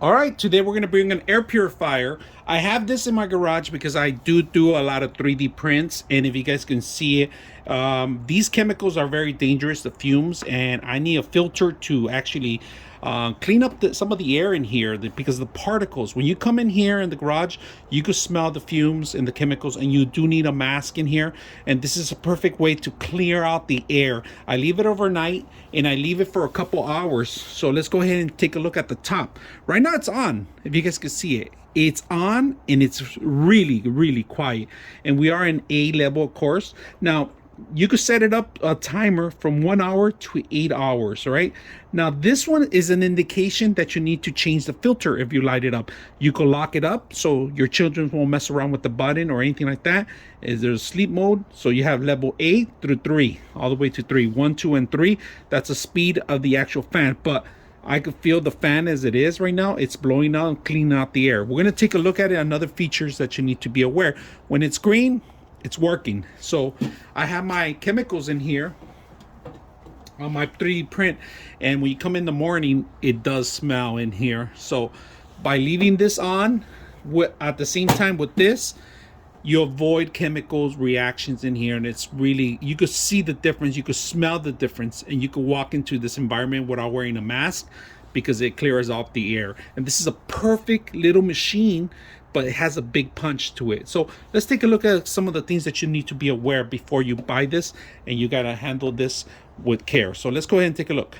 All right, today we're going to bring an air purifier. I have this in my garage because I do a lot of 3D prints, and if you guys can see it, these chemicals are very dangerous, the fumes, and I need a filter to actually clean up some of the air in here because the particles, when you come in here in the garage, you can smell the fumes and the chemicals, and you do need a mask in here, and this is a perfect way to clear out the air. I leave it overnight and I leave it for a couple hours. So let's go ahead and take a look at the top. Right now it's on, if you guys can see it. It's on and it's really quiet, and we are in A level, of course. Now you could set it up a timer from 1 hour to 8 hours. Right now, this one is an indication that you need to change the filter. If you light it up, you can lock it up so your children won't mess around with the button or anything like that. Is there's sleep mode, so you have level A through 3, all the way to 3, 1, 2, and 3. That's the speed of the actual fan, but I could feel the fan as it is right now. It's blowing out and cleaning out the air. We're going to take a look at it. Another features that you need to be aware: when it's green, it's working. So I have my chemicals in here on my 3D print, and when you come in the morning, it does smell in here. So by leaving this on at the same time with this, you avoid chemicals reactions in here, and it's really, you could see the difference, you could smell the difference, and you could walk into this environment without wearing a mask because it clears off the air. And this is a perfect little machine, but it has a big punch to it. So let's take a look at some of the things that you need to be aware before you buy this, and you got to handle this with care. So let's go ahead and take a look.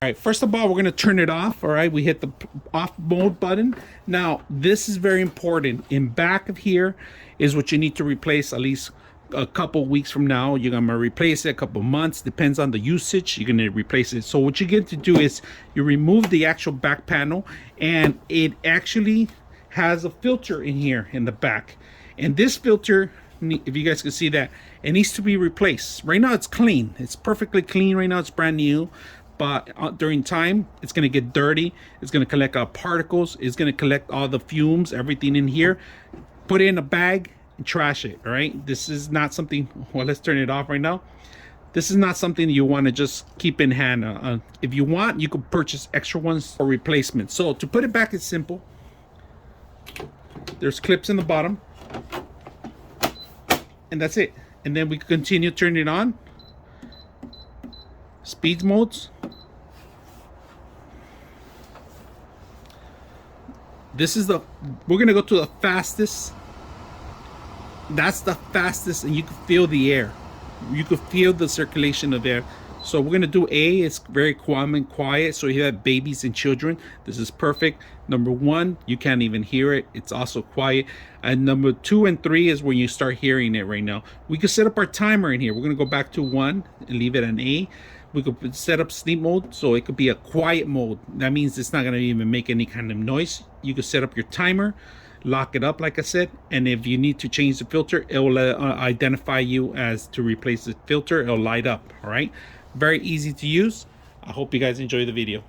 All right, first of all, we're going to turn it off. All right, we hit the off mode button. Now this is very important. In back of here is what you need to replace. At least a couple weeks from now, you're going to replace it. A couple months, depends on the usage, you're going to replace it. So what you get to do is you remove the actual back panel, and it actually has a filter in here in the back, and this filter, if you guys can see that, it needs to be replaced. Right now it's clean, it's perfectly clean right now, it's brand new, but during time it's going to get dirty, it's going to collect particles, it's going to collect all the fumes, everything in here. Put it in a bag and trash it. All right, this is not something, well, let's turn it off right now. This is not something you want to just keep in hand. If you want, you could purchase extra ones for replacement. So to put it back, it's simple. There's clips in the bottom, and that's it. And then we continue turning it on. Speed modes. This is we're gonna go to the fastest. That's the fastest, and you can feel the air. You can feel the circulation of air. So we're gonna do A. It's very calm and quiet, so you have babies and children. This is perfect. Number 1, you can't even hear it. It's also quiet. And number 2 and 3 is when you start hearing it right now. We could set up our timer in here. We're gonna go back to 1 and leave it an A. We could set up sleep mode, so it could be a quiet mode. That means it's not gonna even make any kind of noise. You could set up your timer, lock it up like I said, and if you need to change the filter, it will identify you as to replace the filter. It'll light up. All right, very easy to use. I hope you guys enjoy the video.